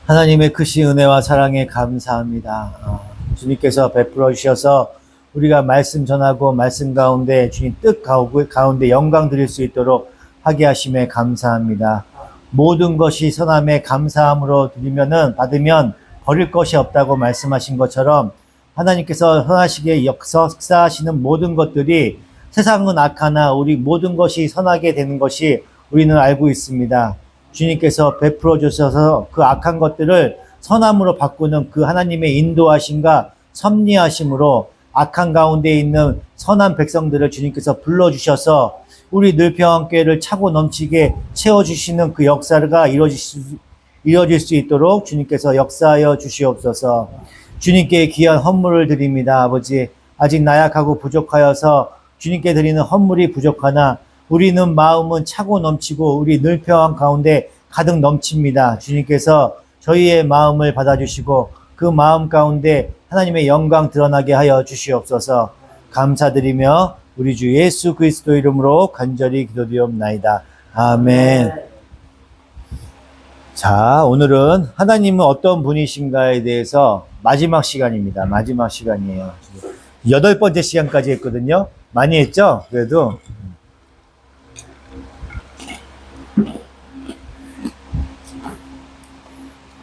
하나님의 크신 은혜와 사랑에 감사합니다. 주님께서 베풀어 주셔서 우리가 말씀 전하고 말씀 가운데 주님 뜻 가운데 영광 드릴 수 있도록 하게 하심에 감사합니다. 모든 것이 선함에 감사함으로 받으면 버릴 것이 없다고 말씀하신 것처럼 하나님께서 선하시게 역사하시는 모든 것들이 세상은 악하나 우리 모든 것이 선하게 되는 것이 우리는 알고 있습니다. 주님께서 베풀어 주셔서 그 악한 것들을 선함으로 바꾸는 그 하나님의 인도하심과 섭리하심으로 악한 가운데 있는 선한 백성들을 주님께서 불러주셔서 우리 늘평교회를 차고 넘치게 채워주시는 그 역사가 이루어질 수 있도록 주님께서 역사하여 주시옵소서. 주님께 귀한 헌물을 드립니다. 아버지, 아직 나약하고 부족하여서 주님께 드리는 헌물이 부족하나 우리는 마음은 차고 넘치고 우리 늘평 가운데 가득 넘칩니다. 주님께서 저희의 마음을 받아주시고 그 마음 가운데 하나님의 영광 드러나게 하여 주시옵소서. 감사드리며 우리 주 예수 그리스도 이름으로 간절히 기도드리옵나이다. 아멘. 자, 오늘은 하나님은 어떤 분이신가에 대해서 마지막 시간입니다. 마지막 시간이에요. 8번째 시간까지 했거든요. 많이 했죠? 그래도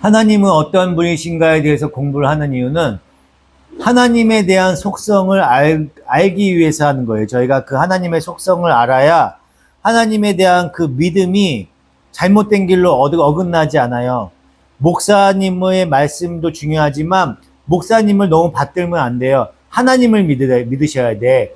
하나님은 어떤 분이신가에 대해서 공부를 하는 이유는 하나님에 대한 속성을 알기 위해서 하는 거예요. 저희가 그 하나님의 속성을 알아야 하나님에 대한 그 믿음이 잘못된 길로 어긋나지 않아요. 목사님의 말씀도 중요하지만 목사님을 너무 받들면 안 돼요. 하나님을 믿으셔야 돼.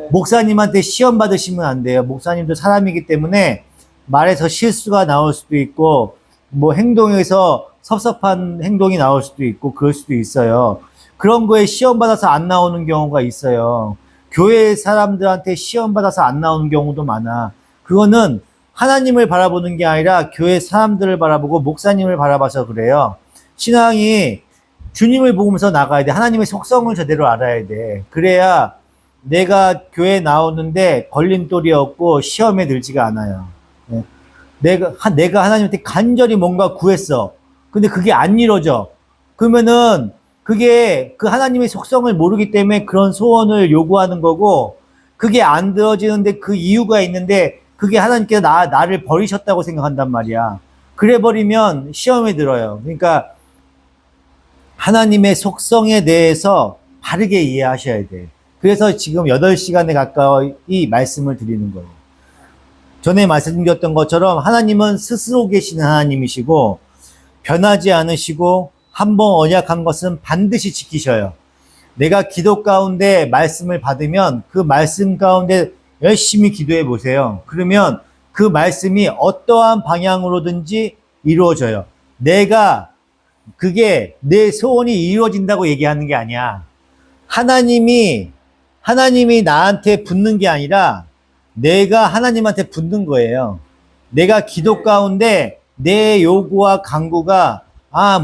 목사님한테 시험 받으시면 안 돼요. 목사님도 사람이기 때문에 말에서 실수가 나올 수도 있고 뭐 행동에서 섭섭한 행동이 나올 수도 있고 그럴 수도 있어요. 그런 거에 시험 받아서 안 나오는 경우가 있어요. 교회 사람들한테 시험 받아서 안 나오는 경우도 많아. 그거는 하나님을 바라보는 게 아니라 교회 사람들을 바라보고 목사님을 바라봐서 그래요. 신앙이 주님을 보면서 나가야 돼. 하나님의 속성을 제대로 알아야 돼. 그래야 내가 교회에 나오는데 걸림돌이 없고 시험에 들지가 않아요. 내가 하나님한테 간절히 뭔가 구했어. 근데 그게 안 이루어져. 그러면은 그게 그 하나님의 속성을 모르기 때문에 그런 소원을 요구하는 거고, 그게 안 들어지는데 그 이유가 있는데 그게 하나님께서 나를 버리셨다고 생각한단 말이야. 그래 버리면 시험에 들어요. 그러니까 하나님의 속성에 대해서 바르게 이해하셔야 돼. 그래서 지금 8시간에 가까이 말씀을 드리는 거예요. 전에 말씀드렸던 것처럼 하나님은 스스로 계시는 하나님이시고 변하지 않으시고 한번 언약한 것은 반드시 지키셔요. 내가 기도 가운데 말씀을 받으면 그 말씀 가운데 열심히 기도해 보세요. 그러면 그 말씀이 어떠한 방향으로든지 이루어져요. 그게 내 소원이 이루어진다고 얘기하는 게 아니야. 하나님이 나한테 붙는 게 아니라 내가 하나님한테 붙는 거예요. 내가 기도 가운데 내 요구와 간구가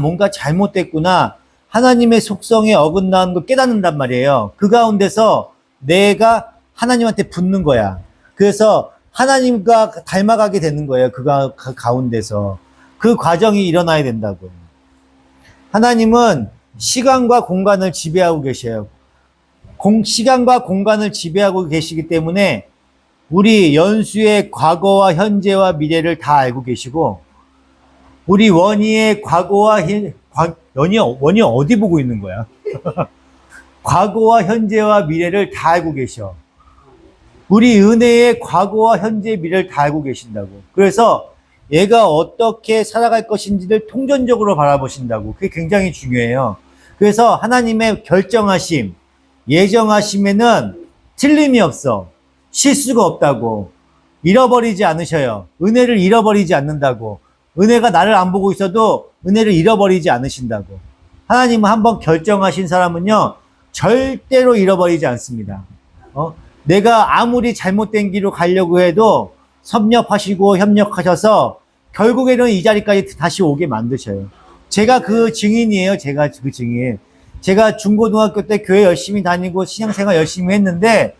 뭔가 잘못됐구나. 하나님의 속성에 어긋나는 걸 깨닫는단 말이에요. 그 가운데서 내가 하나님한테 붙는 거야. 그래서 하나님과 닮아가게 되는 거예요. 그 가운데서. 그 과정이 일어나야 된다고요. 하나님은 시간과 공간을 지배하고 계셔요. 시간과 공간을 지배하고 계시기 때문에 우리 연수의 과거와 현재와 미래를 다 알고 계시고, 우리 원희의 원희 어디 보고 있는 거야? 과거와 현재와 미래를 다 알고 계셔. 우리 은혜의 과거와 현재 미래를 다 알고 계신다고. 그래서 얘가 어떻게 살아갈 것인지를 통전적으로 바라보신다고. 그게 굉장히 중요해요. 그래서 하나님의 결정하심, 예정하심에는 틀림이 없어. 실수가 없다고. 잃어버리지 않으셔요. 은혜를 잃어버리지 않는다고. 은혜가 나를 안 보고 있어도 은혜를 잃어버리지 않으신다고. 하나님은 한번 결정하신 사람은요, 절대로 잃어버리지 않습니다. 내가 아무리 잘못된 길로 가려고 해도 섭렵하시고 협력하셔서 결국에는 이 자리까지 다시 오게 만드셔요. 제가 그 증인이에요. 제가 그 증인. 제가 중고등학교 때 교회 열심히 다니고 신앙생활 열심히 했는데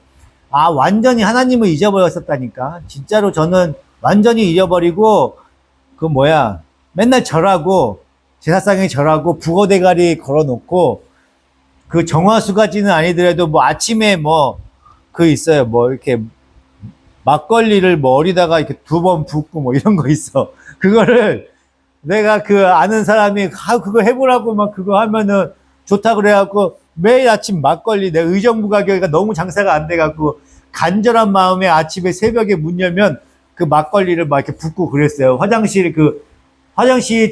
완전히 하나님을 잊어버렸었다니까. 진짜로 저는 완전히 잊어버리고 맨날 절하고 제사상에 절하고 북어대가리 걸어놓고, 그 정화수까지는 아니더라도 뭐 아침에 뭐, 그 있어요. 뭐 이렇게 막걸리를 머리다가 이렇게 2번 붓고 뭐 이런 거 있어. 그거를 내가 그 아는 사람이 그거 해보라고 막 그거 하면은 좋다 그래갖고 매일 아침 막걸리, 내가 의정부 가격이가 너무 장사가 안 돼갖고 간절한 마음에 아침에 새벽에 문 열면 그 막걸리를 막 이렇게 붓고 그랬어요. 화장실이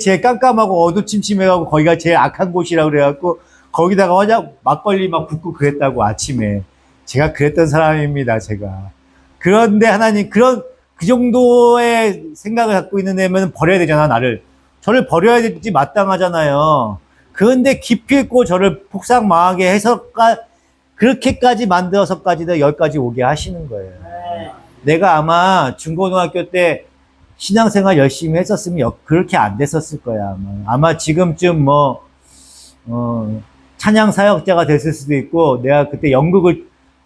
제일 깜깜하고 어두침침해갖고 거기가 제일 악한 곳이라고 그래갖고 거기다가 막걸리 막 붓고 그랬다고 아침에. 제가 그랬던 사람입니다, 제가. 그런데 하나님, 그 정도의 생각을 갖고 있는 애면 버려야 되잖아, 나를. 저를 버려야 되지 마땅하잖아요. 그런데 기필코 저를 폭삭망하게 해서, 그렇게까지 만들어서까지도 여기까지 오게 하시는 거예요. 내가 아마 중고등학교 때 신앙생활 열심히 했었으면 그렇게 안 됐었을 거야, 아마 지금쯤 찬양 사역자가 됐을 수도 있고, 내가 그때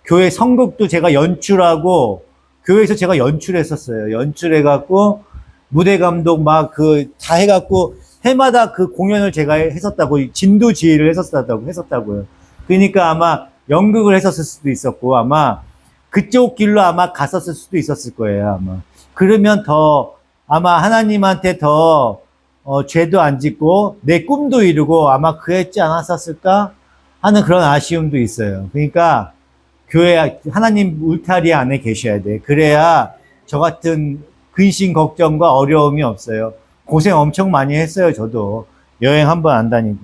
교회 성극도 제가 연출하고, 교회에서 제가 연출했었어요. 연출해갖고, 무대 감독 다 해갖고, 해마다 그 공연을 제가 했었다고, 진두지휘를 했었다고요. 그러니까 아마 연극을 했었을 수도 있었고, 아마 그쪽 길로 아마 갔었을 수도 있었을 거예요, 아마. 그러면 아마 하나님한테 죄도 안 짓고, 내 꿈도 이루고 아마 그랬지 않았었을까 하는 그런 아쉬움도 있어요. 그러니까, 하나님 울타리 안에 계셔야 돼. 그래야 저 같은 근심 걱정과 어려움이 없어요. 고생 엄청 많이 했어요, 저도. 여행 한번 안 다니고.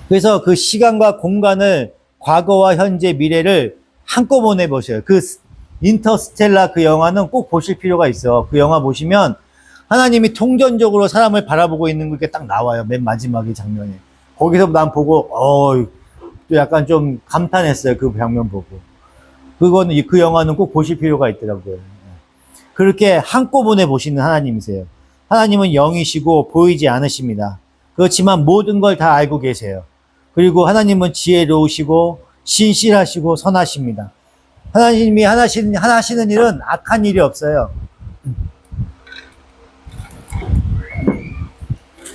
그래서 그 시간과 공간을, 과거와 현재, 미래를 한꺼번에 보세요. 그 인터스텔라 그 영화는 꼭 보실 필요가 있어. 그 영화 보시면 하나님이 통전적으로 사람을 바라보고 있는 게 딱 나와요. 맨 마지막에 장면에. 거기서 난 보고, 또 약간 좀 감탄했어요. 그 장면 보고. 그 영화는 꼭 보실 필요가 있더라고요. 그렇게 한꺼번에 보시는 하나님이세요. 하나님은 영이시고 보이지 않으십니다. 그렇지만 모든 걸 다 알고 계세요. 그리고 하나님은 지혜로우시고 신실하시고 선하십니다. 하나님이 하시는 일은 악한 일이 없어요.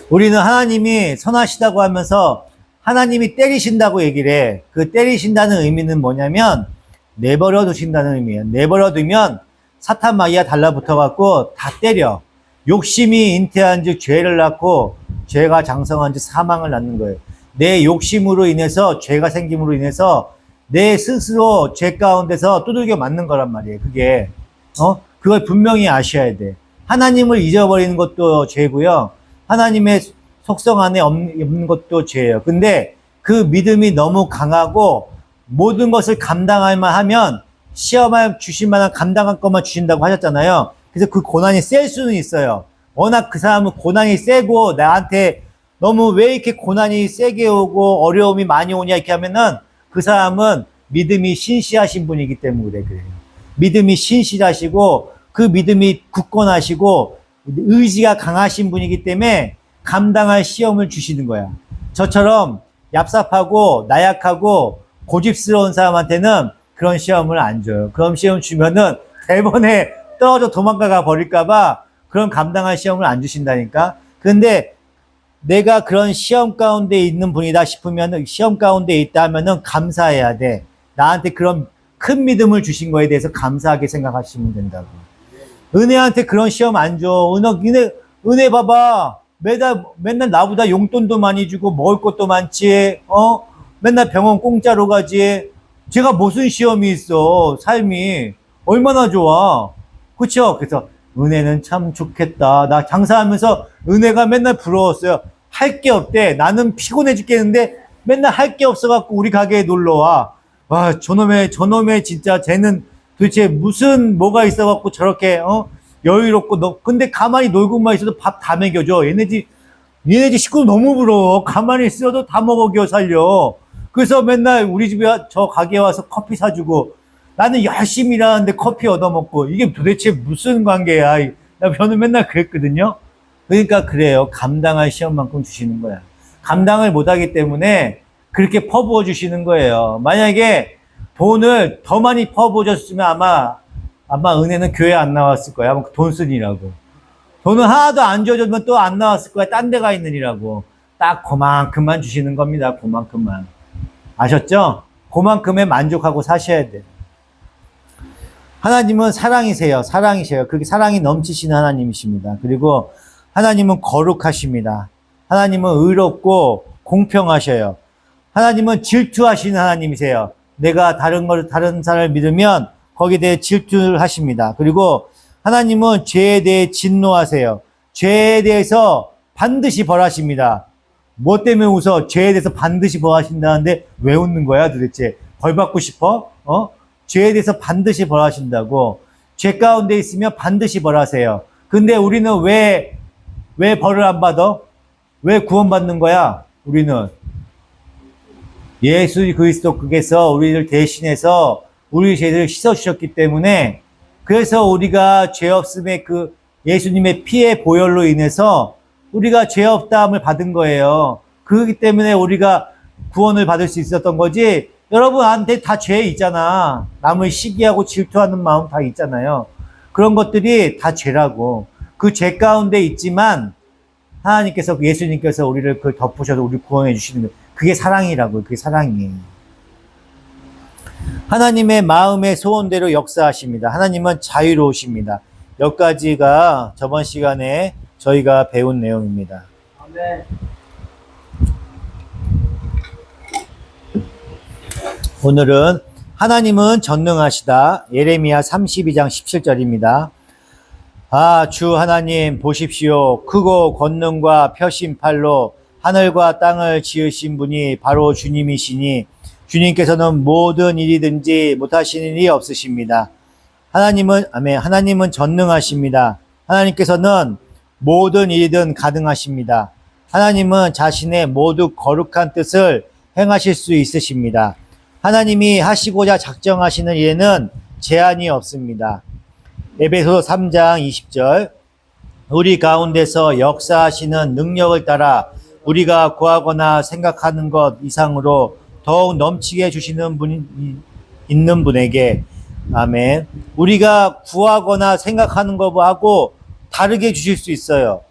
우리는 하나님이 선하시다고 하면서 하나님이 때리신다고 얘기를 해. 그 때리신다는 의미는 뭐냐면 내버려 두신다는 의미예요. 내버려 두면 사탄 마귀가 달라붙어갖고 다 때려. 욕심이 잉태한 즉 죄를 낳고 죄가 장성한 즉 사망을 낳는 거예요. 내 욕심으로 인해서 죄가 생김으로 인해서 내 스스로 죄 가운데서 두들겨 맞는 거란 말이에요. 그걸 분명히 아셔야 돼. 하나님을 잊어버리는 것도 죄고요. 하나님의 속성 안에 없는 것도 죄예요. 근데 그 믿음이 너무 강하고 모든 것을 감당할 만하면 시험을 주실 만한 감당할 것만 주신다고 하셨잖아요. 그래서 그 고난이 셀 수는 있어요. 워낙 그 사람은 고난이 세고 나한테 너무 왜 이렇게 고난이 세게 오고 어려움이 많이 오냐 이렇게 하면은 그 사람은 믿음이 신실하신 분이기 때문에 그래요. 믿음이 신실하시고 그 믿음이 굳건하시고 의지가 강하신 분이기 때문에 감당할 시험을 주시는 거야. 저처럼 얍삽하고 나약하고 고집스러운 사람한테는 그런 시험을 안 줘요. 그런 시험 주면은 대번에 떨어져 도망가 버릴까봐 그런 감당할 시험을 안 주신다니까. 근데 내가 그런 시험 가운데 있는 분이다 싶으면 시험 가운데 있다 하면은 감사해야 돼. 나한테 그런 큰 믿음을 주신 거에 대해서 감사하게 생각하시면 된다고. 은혜한테 그런 시험 안 줘. 은혜 봐봐. 맨날 나보다 용돈도 많이 주고 먹을 것도 많지. 맨날 병원 공짜로 가지. 제가 무슨 시험이 있어. 삶이 얼마나 좋아. 그쵸? 그래서 은혜는 참 좋겠다. 나 장사하면서 은혜가 맨날 부러웠어요. 할 게 없대. 나는 피곤해 죽겠는데 맨날 할 게 없어갖고 우리 가게에 놀러와. 와, 저놈의 진짜 쟤는 도대체 뭐가 있어갖고 저렇게, 여유롭고, 근데 가만히 놀고만 있어도 밥 다 먹여줘. 얘네 집 식구 너무 부러워. 가만히 있어도 다 먹여 살려. 그래서 맨날 우리 집에 저 가게에 와서 커피 사주고, 나는 열심히 일하는데 커피 얻어먹고, 이게 도대체 무슨 관계야. 저는 맨날 그랬거든요. 그러니까 그래요. 감당할 시험만큼 주시는 거야. 감당을 못하기 때문에 그렇게 퍼부어 주시는 거예요. 만약에 돈을 더 많이 퍼부어 줬으면 아마 은혜는 교회 안 나왔을 거야. 아마 돈 쓰니라고. 돈을 하나도 안 줘주면 또 안 나왔을 거야. 딴 데가 있느니라고. 딱 그만큼만 주시는 겁니다. 그만큼만. 아셨죠? 그만큼에 만족하고 사셔야 돼요. 하나님은 사랑이세요. 사랑이세요. 그게 사랑이 넘치시는 하나님이십니다. 그리고 하나님은 거룩하십니다. 하나님은 의롭고 공평하셔요. 하나님은 질투하시는 하나님이세요. 내가 다른 사람을 믿으면 거기에 대해 질투를 하십니다. 그리고 하나님은 죄에 대해 진노하세요. 죄에 대해서 반드시 벌하십니다. 뭐 때문에 웃어? 죄에 대해서 반드시 벌하신다는데 왜 웃는 거야 도대체? 벌 받고 싶어? 죄에 대해서 반드시 벌하신다고. 죄 가운데 있으면 반드시 벌하세요. 근데 우리는 왜 벌을 안 받아? 왜 구원받는 거야? 우리는 예수 그리스도께서 우리를 대신해서 우리 죄를 씻어주셨기 때문에, 그래서 우리가 죄 없음의 그 예수님의 피의 보혈로 인해서 우리가 죄 없다함을 받은 거예요. 그렇기 때문에 우리가 구원을 받을 수 있었던 거지. 여러분한테 다 죄 있잖아. 남을 시기하고 질투하는 마음 다 있잖아요. 그런 것들이 다 죄라고. 그 죄 가운데 있지만 하나님께서, 예수님께서 우리를 그 덮으셔서 우리 구원해 주시는 거예요. 그게 사랑이라고요. 그게 사랑이에요. 하나님의 마음의 소원대로 역사하십니다. 하나님은 자유로우십니다. 여기까지가 저번 시간에 저희가 배운 내용입니다. 아멘. 오늘은 하나님은 전능하시다. 예레미야 32장 17절입니다. 아, 주 하나님 보십시오. 크고 권능과 펴신 팔로 하늘과 땅을 지으신 분이 바로 주님이시니 주님께서는 모든 일이든지 못하시는 일이 없으십니다. 하나님은 전능하십니다. 하나님께서는 모든 일이든 가능하십니다. 하나님은 자신의 모두 거룩한 뜻을 행하실 수 있으십니다. 하나님이 하시고자 작정하시는 일에는 제한이 없습니다. 에베소서 3장 20절, 우리 가운데서 역사하시는 능력을 따라 우리가 구하거나 생각하는 것 이상으로 더욱 넘치게 해주시는 분이 있는 분에게, 아멘. 우리가 구하거나 생각하는 것하고 다르게 주실 수 있어요.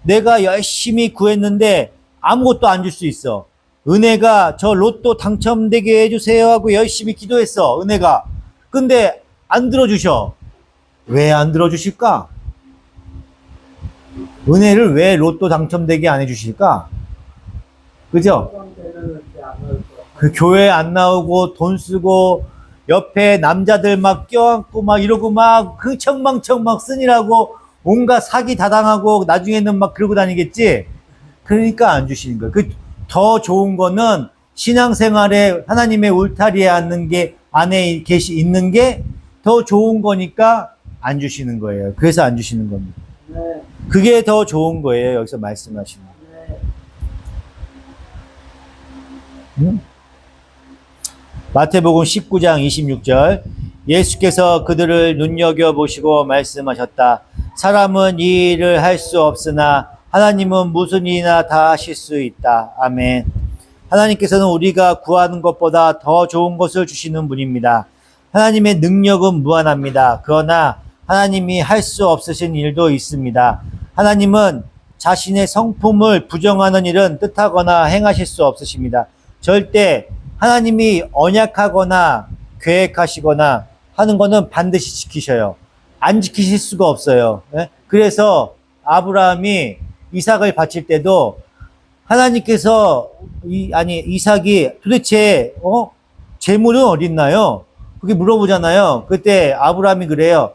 내가 열심히 구했는데 아무것도 안 줄 수 있어. 은혜가 저 로또 당첨되게 해주세요 하고 열심히 기도했어, 은혜가. 근데 안 들어주셔. 왜 안 들어주실까? 은혜를 왜 로또 당첨되게 안 해주실까? 그죠? 그 교회 안 나오고 돈 쓰고 옆에 남자들 막 껴안고 막 이러고 막 흥청망청 막 쓰니라고 온갖 사기 다 당하고 나중에는 막 그러고 다니겠지? 그러니까 안 주시는 거예요. 더 좋은 거는 신앙생활에 하나님의 울타리에 안에 있는 게 더 좋은 거니까 안 주시는 거예요. 그래서 안 주시는 겁니다. 네. 그게 더 좋은 거예요. 여기서 말씀하시는 거. 네. 마태복음 19장 26절, 예수께서 그들을 눈여겨보시고 말씀하셨다. 사람은 이 일을 할 수 없으나 하나님은 무슨 일이나 다 하실 수 있다. 아멘. 하나님께서는 우리가 구하는 것보다 더 좋은 것을 주시는 분입니다. 하나님의 능력은 무한합니다. 그러나 하나님이 할 수 없으신 일도 있습니다. 하나님은 자신의 성품을 부정하는 일은 뜻하거나 행하실 수 없으십니다. 절대 하나님이 언약하거나 계획하시거나 하는 거는 반드시 지키셔요. 안 지키실 수가 없어요. 그래서 아브라함이 이삭을 바칠 때도 하나님께서 이삭이 도대체 재물은 어딨나요? 그렇게 물어보잖아요. 그때 아브라함이 그래요.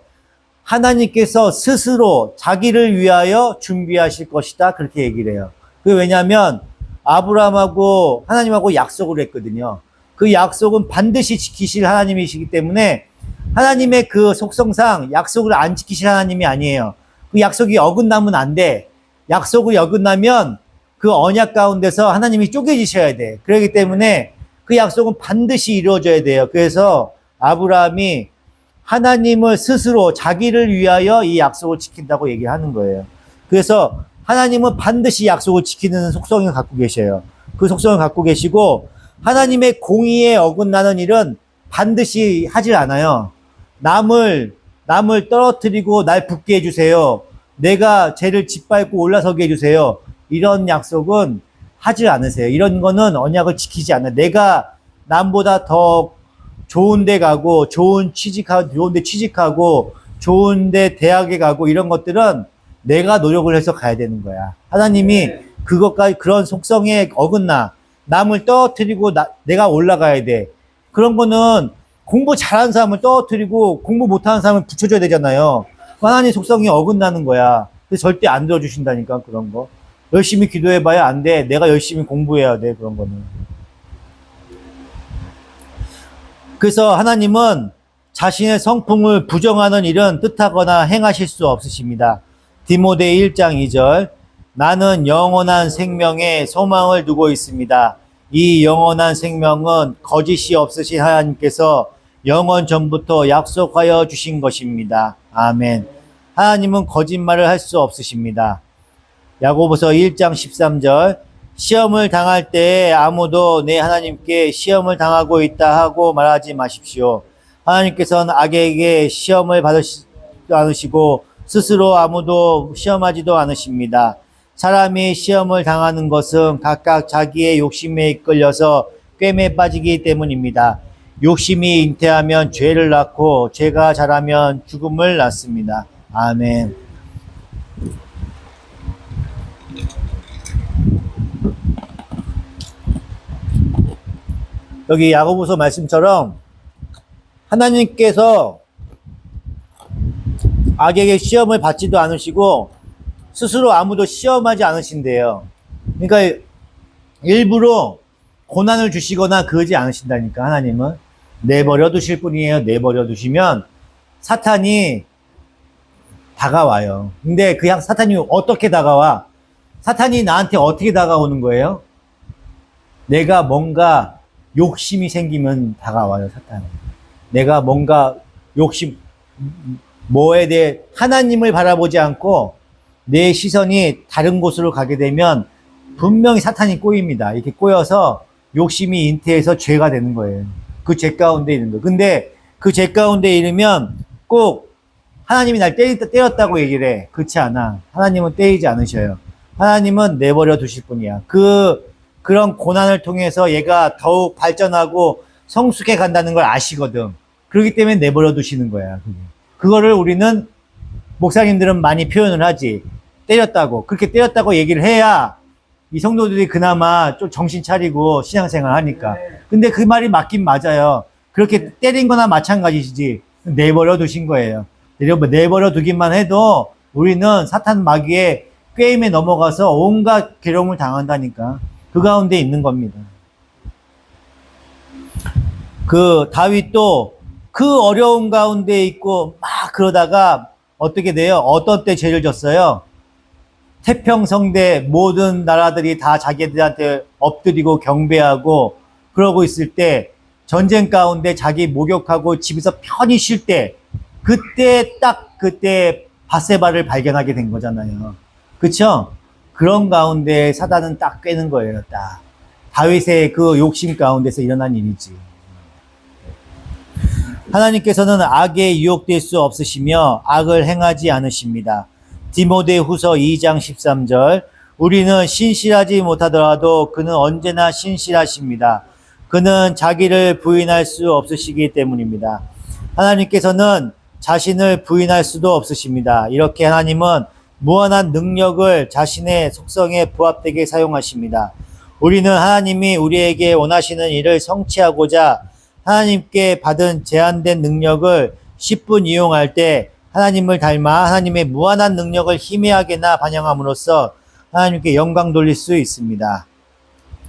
하나님께서 스스로 자기를 위하여 준비하실 것이다. 그렇게 얘기를 해요. 그게 왜냐하면 아브라함하고 하나님하고 약속을 했거든요. 그 약속은 반드시 지키실 하나님이시기 때문에 하나님의 그 속성상 약속을 안 지키실 하나님이 아니에요. 그 약속이 어긋나면 안 돼. 약속을 어긋나면 그 언약 가운데서 하나님이 쪼개지셔야 돼. 그렇기 때문에 그 약속은 반드시 이루어져야 돼요. 그래서 아브라함이 하나님을 스스로 자기를 위하여 이 약속을 지킨다고 얘기하는 거예요. 그래서 하나님은 반드시 약속을 지키는 속성을 갖고 계셔요. 그 속성을 갖고 계시고 하나님의 공의에 어긋나는 일은 반드시 하질 않아요. 남을 떨어뜨리고 날 붙게 해주세요. 내가 쟤를 짓밟고 올라서게 해주세요. 이런 약속은 하지 않으세요. 이런 거는 언약을 지키지 않아요. 내가 남보다 더 좋은데 가고, 좋은데 취직하고, 좋은데 대학에 가고, 이런 것들은 내가 노력을 해서 가야 되는 거야. 하나님이 그것까지, 그런 속성에 어긋나. 남을 떨어뜨리고 내가 올라가야 돼. 그런 거는 공부 잘하는 사람을 떨어뜨리고 공부 못하는 사람을 붙여줘야 되잖아요. 하나님 속성이 어긋나는 거야. 그래서 절대 안 들어주신다니까, 그런 거. 열심히 기도해봐야 안 돼. 내가 열심히 공부해야 돼, 그런 거는. 그래서 하나님은 자신의 성품을 부정하는 일은 뜻하거나 행하실 수 없으십니다. 디모데 1장 2절, 나는 영원한 생명에 소망을 두고 있습니다. 이 영원한 생명은 거짓이 없으신 하나님께서 영원 전부터 약속하여 주신 것입니다. 아멘. 하나님은 거짓말을 할 수 없으십니다. 야고보서 1장 13절, 시험을 당할 때에 아무도 내 하나님께 시험을 당하고 있다 하고 말하지 마십시오. 하나님께서는 악에게 시험을 받으시지 않으시고 스스로 아무도 시험하지도 않으십니다. 사람이 시험을 당하는 것은 각각 자기의 욕심에 이끌려서 꿰매 빠지기 때문입니다. 욕심이 잉태하면 죄를 낳고 죄가 자라면 죽음을 낳습니다. 아멘. 여기 야고보서 말씀처럼 하나님께서 악에게 시험을 받지도 않으시고 스스로 아무도 시험하지 않으신대요. 그러니까 일부러 고난을 주시거나 그러지 않으신다니까. 하나님은 내버려 두실 뿐이에요. 내버려 두시면 사탄이 다가와요. 근데 그 사탄이 어떻게 다가와? 사탄이 나한테 어떻게 다가오는 거예요? 내가 뭔가 욕심이 생기면 다가와요, 사탄은. 내가 뭔가 뭐에 대해 하나님을 바라보지 않고 내 시선이 다른 곳으로 가게 되면 분명히 사탄이 꼬입니다. 이렇게 꼬여서 욕심이 잉태해서 죄가 되는 거예요. 그 죄 가운데 있는 거예요. 근데 그 죄 가운데 이르면 꼭 하나님이 날 때렸다고 얘기를 해. 그렇지 않아. 하나님은 때리지 않으셔요. 하나님은 내버려 두실 뿐이야. 그런 고난을 통해서 얘가 더욱 발전하고 성숙해 간다는 걸 아시거든. 그렇기 때문에 내버려 두시는 거야. 그거를 우리는, 목사님들은 많이 표현을 하지. 때렸다고. 그렇게 때렸다고 얘기를 해야 이 성도들이 그나마 좀 정신 차리고 신앙생활 하니까. 근데 그 말이 맞긴 맞아요. 그렇게 때린 거나 마찬가지지. 내버려 두신 거예요. 내버려 두기만 해도 우리는 사탄 마귀의 꾀임에 넘어가서 온갖 괴로움을 당한다니까. 그 가운데 있는 겁니다. 그 다윗도 그 어려움 가운데 있고 막 그러다가 어떻게 돼요? 어떤 때 죄를 졌어요? 태평성대 모든 나라들이 다 자기들한테 엎드리고 경배하고 그러고 있을 때, 전쟁 가운데 자기 목욕하고 집에서 편히 쉴 때, 그때 밧세바를 발견하게 된 거잖아요. 그쵸? 그런 가운데 사단은 딱 꿰는 거예요. 딱 다윗의 그 욕심 가운데서 일어난 일이지. 하나님께서는 악에 유혹될 수 없으시며 악을 행하지 않으십니다. 디모데후서 2장 13절, 우리는 신실하지 못하더라도 그는 언제나 신실하십니다. 그는 자기를 부인할 수 없으시기 때문입니다. 하나님께서는 자신을 부인할 수도 없으십니다. 이렇게 하나님은 무한한 능력을 자신의 속성에 부합되게 사용하십니다. 우리는 하나님이 우리에게 원하시는 일을 성취하고자 하나님께 받은 제한된 능력을 10분 이용할 때 하나님을 닮아 하나님의 무한한 능력을 희미하게나 반영함으로써 하나님께 영광 돌릴 수 있습니다.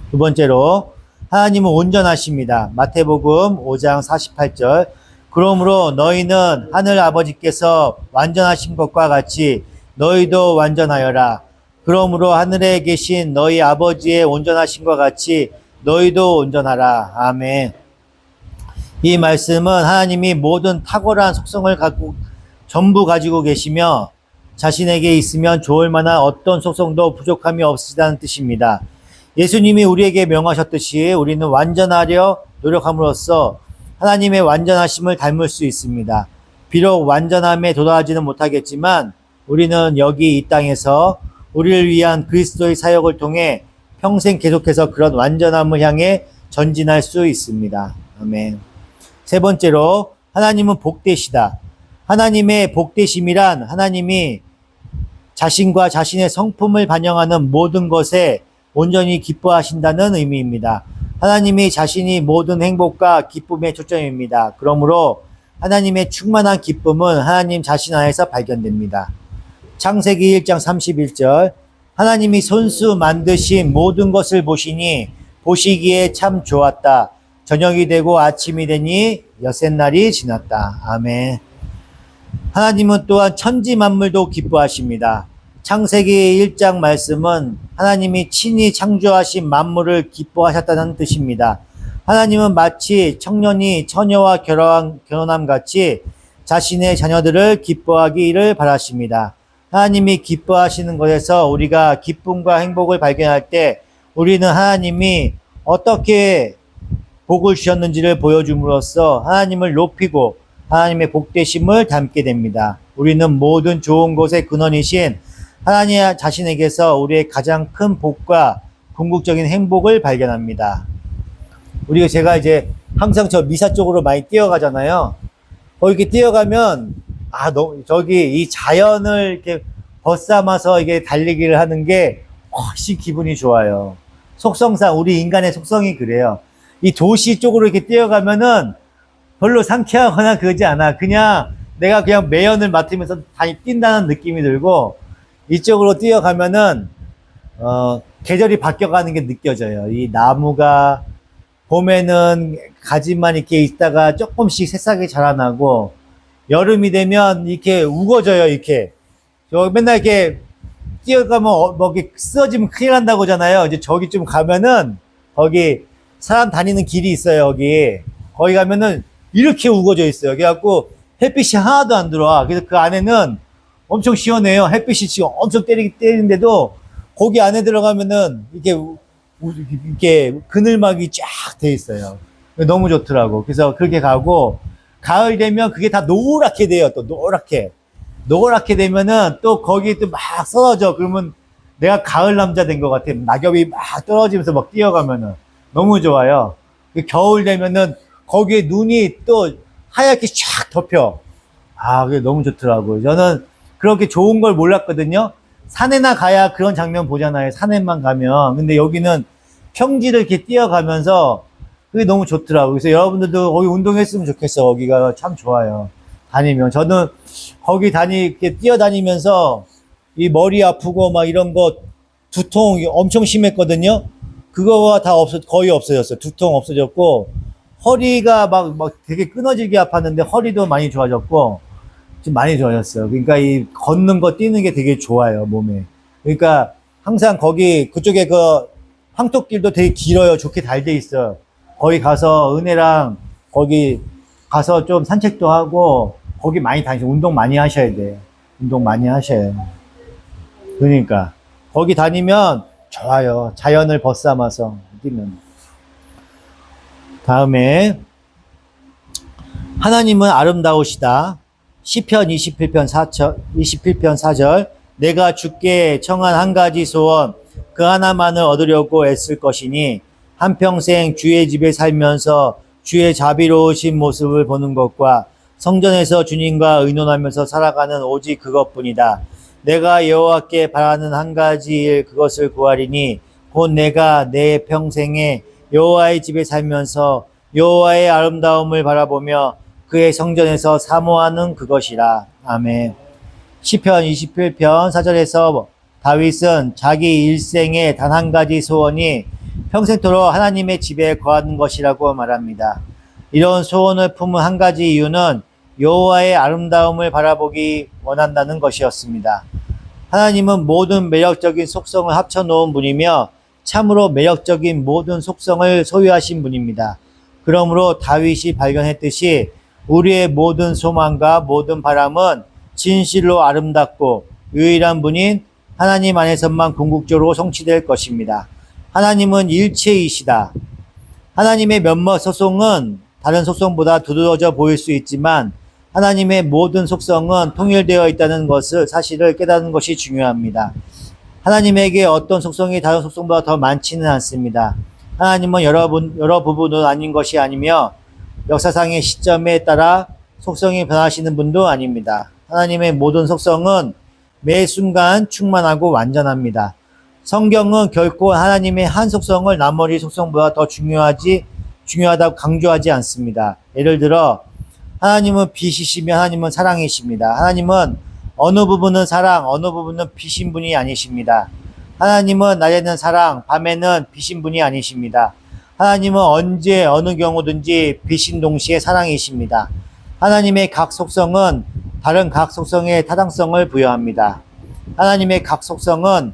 두 번째로, 하나님은 온전하십니다. 마태복음 5장 48절, 그러므로 너희는 하늘 아버지께서 완전하신 것과 같이 너희도 완전하여라. 그러므로 하늘에 계신 너희 아버지의 온전하신 것 같이 너희도 온전하라. 아멘. 이 말씀은 하나님이 모든 탁월한 속성을 전부 가지고 계시며 자신에게 있으면 좋을 만한 어떤 속성도 부족함이 없으시다는 뜻입니다. 예수님이 우리에게 명하셨듯이 우리는 완전하려 노력함으로써 하나님의 완전하심을 닮을 수 있습니다. 비록 완전함에 도달하지는 못하겠지만 우리는 여기 이 땅에서 우리를 위한 그리스도의 사역을 통해 평생 계속해서 그런 완전함을 향해 전진할 수 있습니다. 아멘. 세 번째로, 하나님은 복되시다. 하나님의 복되심이란 하나님이 자신과 자신의 성품을 반영하는 모든 것에 온전히 기뻐하신다는 의미입니다. 하나님이 자신이 모든 행복과 기쁨의 초점입니다. 그러므로 하나님의 충만한 기쁨은 하나님 자신 안에서 발견됩니다. 창세기 1장 31절, 하나님이 손수 만드신 모든 것을 보시니 보시기에 참 좋았다. 저녁이 되고 아침이 되니 여섯날이 지났다. 아멘. 하나님은 또한 천지 만물도 기뻐하십니다. 창세기 1장 말씀은 하나님이 친히 창조하신 만물을 기뻐하셨다는 뜻입니다. 하나님은 마치 청년이 처녀와 결혼함 같이 자신의 자녀들을 기뻐하기를 바라십니다. 하나님이 기뻐하시는 것에서 우리가 기쁨과 행복을 발견할 때 우리는 하나님이 어떻게 복을 주셨는지를 보여줌으로써 하나님을 높이고 하나님의 복되심을 담게 됩니다. 우리는 모든 좋은 것의 근원이신 하나님 자신에게서 우리의 가장 큰 복과 궁극적인 행복을 발견합니다. 제가 이제 항상 저 미사 쪽으로 많이 뛰어가잖아요. 이렇게 뛰어가면, 저기 이 자연을 이렇게 벗삼아서 이게 달리기를 하는 게 훨씬 기분이 좋아요. 속성상, 우리 인간의 속성이 그래요. 이 도시 쪽으로 이렇게 뛰어가면은 별로 상쾌하거나 그러지 않아. 그냥 내가 그냥 매연을 맡으면서 뛴다는 느낌이 들고, 이쪽으로 뛰어가면은, 계절이 바뀌어가는 게 느껴져요. 이 나무가, 봄에는 가지만 이렇게 있다가 조금씩 새싹이 자라나고, 여름이 되면 이렇게 우거져요, 이렇게. 맨날 이렇게 뛰어가면, 이렇게 쓰러지면 큰일 난다고 하잖아요. 이제 저기 좀 가면은, 거기 사람 다니는 길이 있어요, 거기. 거기 가면은 이렇게 우거져 있어요. 그래갖고 햇빛이 하나도 안 들어와. 그래서 그 안에는 엄청 시원해요. 햇빛이 지금 엄청 때리는데도 거기 안에 들어가면은 이렇게 그늘막이 쫙 돼 있어요. 너무 좋더라고. 그래서 그렇게 가고, 가을 되면 그게 다 노랗게 돼요. 또 노랗게 되면은 또 거기 또 막 쏟아져. 그러면 내가 가을 남자 된 것 같아. 낙엽이 막 떨어지면서 막 뛰어가면은 너무 좋아요. 겨울 되면은 거기에 눈이 또 하얗게 쫙 덮여. 그게 너무 좋더라고요. 저는 그렇게 좋은 걸 몰랐거든요. 산에나 가야 그런 장면 보잖아요. 산에만 가면. 근데 여기는 평지를 이렇게 뛰어가면서 그게 너무 좋더라고요. 그래서 여러분들도 거기 운동했으면 좋겠어. 거기가 참 좋아요. 다니면. 저는 거기 이렇게 뛰어다니면서 이 머리 아프고 막 이런 거 두통이 엄청 심했거든요. 그거가 다 거의 없어졌어요. 두통 없어졌고, 허리가 막 되게 끊어지게 아팠는데 허리도 많이 좋아졌고, 좀 많이 좋아졌어요. 그러니까 이 걷는 거 뛰는 게 되게 좋아요, 몸에. 그러니까 항상 그쪽에 황토길도 되게 길어요. 좋게 잘 돼 있어요. 거기 가서 은혜랑 거기 가서 좀 산책도 하고, 거기 많이 다니시고, 운동 많이 하셔야 돼요. 운동 많이 하셔야 돼요. 그러니까 거기 다니면 좋아요. 자연을 벗삼아서 뛰면. 다음에, 하나님은 아름다우시다. 시편 27편 4절, 내가 주께 청한 한 가지 소원, 그 하나만을 얻으려고 애쓸 것이니 한평생 주의 집에 살면서 주의 자비로우신 모습을 보는 것과 성전에서 주님과 의논하면서 살아가는 오직 그것뿐이다. 내가 여호와께 바라는 한 가지 일, 그것을 구하리니 곧 내가 내 평생에 여호와의 집에 살면서 여호와의 아름다움을 바라보며 그의 성전에서 사모하는 그것이라. 아멘. 시편 27편 4절에서 다윗은 자기 일생에 단 한 가지 소원이 평생토록 하나님의 집에 거하는 것이라고 말합니다. 이런 소원을 품은 한 가지 이유는 여호와의 아름다움을 바라보기 원한다는 것이었습니다. 하나님은 모든 매력적인 속성을 합쳐놓은 분이며 참으로 매력적인 모든 속성을 소유하신 분입니다. 그러므로 다윗이 발견했듯이 우리의 모든 소망과 모든 바람은 진실로 아름답고 유일한 분인 하나님 안에서만 궁극적으로 성취될 것입니다. 하나님은 일체이시다. 하나님의 몇몇 소송은 다른 소송보다 두드러져 보일 수 있지만 하나님의 모든 속성은 통일되어 있다는 사실을 깨닫는 것이 중요합니다. 하나님에게 어떤 속성이 다른 속성보다 더 많지는 않습니다. 하나님은 여러 부분은 아닌 것이 아니며 역사상의 시점에 따라 속성이 변하시는 분도 아닙니다. 하나님의 모든 속성은 매 순간 충만하고 완전합니다. 성경은 결코 하나님의 한 속성을 나머지 속성보다 더 중요하다고 강조하지 않습니다. 예를 들어 하나님은 빛이시며 하나님은 사랑이십니다. 하나님은 어느 부분은 사랑, 어느 부분은 빛인 분이 아니십니다. 하나님은 낮에는 사랑, 밤에는 빛인 분이 아니십니다. 하나님은 언제 어느 경우든지 빛인 동시에 사랑이십니다. 하나님의 각 속성은 다른 각 속성에 타당성을 부여합니다. 하나님의 각 속성은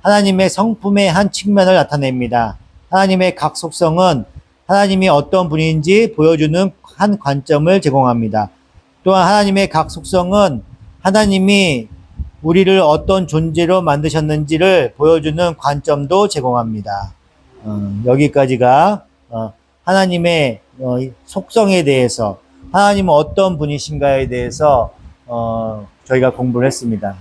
하나님의 성품의 한 측면을 나타냅니다. 하나님의 각 속성은 하나님이 어떤 분인지 보여주는 한 관점을 제공합니다. 또한 하나님의 각 속성은 하나님이 우리를 어떤 존재로 만드셨는지를 보여주는 관점도 제공합니다. 여기까지가 하나님의 속성에 대해서, 하나님은 어떤 분이신가에 대해서 저희가 공부를 했습니다.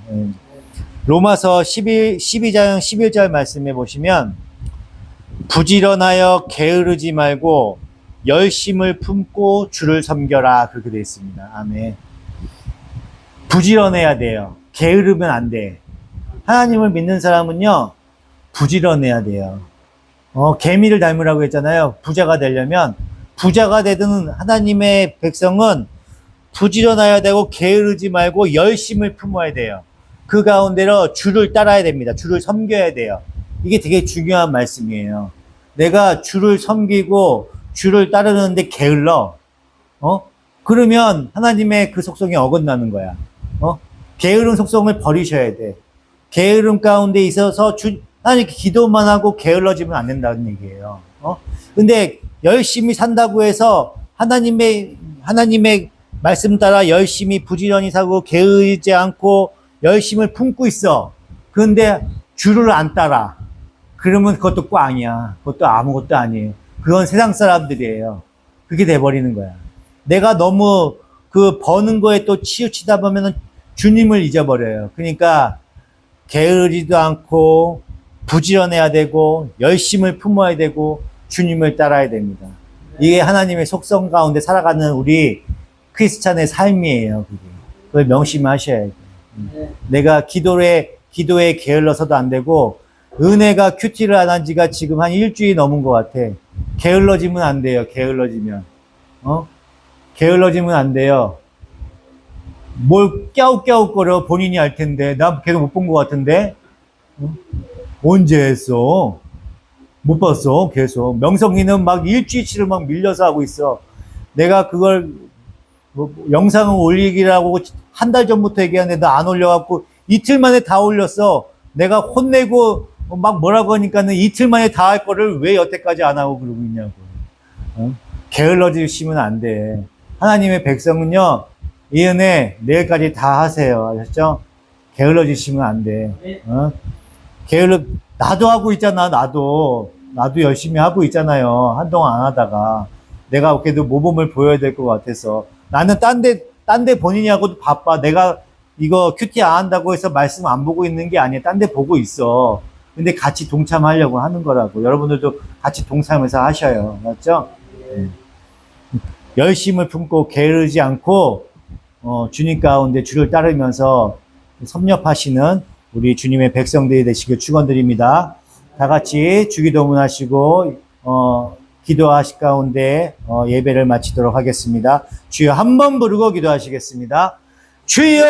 로마서 12장 11절 말씀해 보시면 부지런하여 게으르지 말고 열심을 품고 주를 섬겨라, 그렇게 되어 있습니다. 아멘. 부지런해야 돼요. 게으르면 안 돼. 하나님을 믿는 사람은요, 부지런해야 돼요. 개미를 닮으라고 했잖아요. 부자가 되려면, 부자가 되든 하나님의 백성은 부지런해야 되고 게으르지 말고 열심을 품어야 돼요. 그 가운데로 주를 따라야 됩니다. 주를 섬겨야 돼요. 이게 되게 중요한 말씀이에요. 내가 주를 섬기고 주를 따르는데 게을러. 그러면 하나님의 그 속성이 어긋나는 거야. 게으른 속성을 버리셔야 돼. 게으름 가운데 있어서 하나님께 기도만 하고 게을러지면 안 된다는 얘기예요. 근데 열심히 산다고 해서 하나님의 말씀 따라 열심히 부지런히 사고 게으르지 않고 열심을 품고 있어. 그런데 주를 안 따라. 그러면 그것도 꽝이야. 그것도 아무것도 아니에요. 그건 세상 사람들이에요. 그게 돼버리는 거야. 내가 너무 그 버는 거에 또 치우치다 보면은 주님을 잊어버려요. 그러니까 게으르지도 않고 부지런해야 되고 열심을 품어야 되고 주님을 따라야 됩니다. 이게 하나님의 속성 가운데 살아가는 우리 크리스찬의 삶이에요. 그걸 명심하셔야 돼요. 내가 기도에 게을러서도 안 되고, 은혜가 큐티를 안 한 지가 지금 한 일주일이 넘은 것 같아. 게을러지면 안 돼요. 게을러지면 안 돼요. 뭘 깨욱깨욱거려 본인이 알 텐데. 나 계속 못 본 것 같은데. 언제 했어? 못 봤어. 계속 명성이는 막 일주일치를 막 밀려서 하고 있어. 내가 그걸 영상을 올리기라고 한 달 전부터 얘기하는데 나 안 올려갖고 이틀 만에 다 올렸어. 내가 혼내고 막 뭐라고 하니까는 이틀 만에 다 할 거를 왜 여태까지 안 하고 그러고 있냐고. 게을러지시면 안 돼. 하나님의 백성은요, 이 은혜 내일까지 다 하세요. 아셨죠? 게을러지시면 안 돼. 나도 하고 있잖아. 나도 열심히 하고 있잖아요. 한동안 안 하다가 내가 그래도 모범을 보여야 될 것 같아서. 나는 딴 데 본인이 하고도 바빠. 내가 이거 큐티 안 한다고 해서 말씀 안 보고 있는 게 아니야. 딴 데 보고 있어. 근데 같이 동참하려고 하는 거라고. 여러분들도 같이 동참해서 하셔요. 맞죠? 열심을 품고 게으르지 않고 주님 가운데 주를 따르면서 섭렵하시는 우리 주님의 백성들이 되시길 축원드립니다. 다 같이 주기도문 하시고 기도하실 가운데 예배를 마치도록 하겠습니다. 주여, 한 번 부르고 기도하시겠습니다. 주여!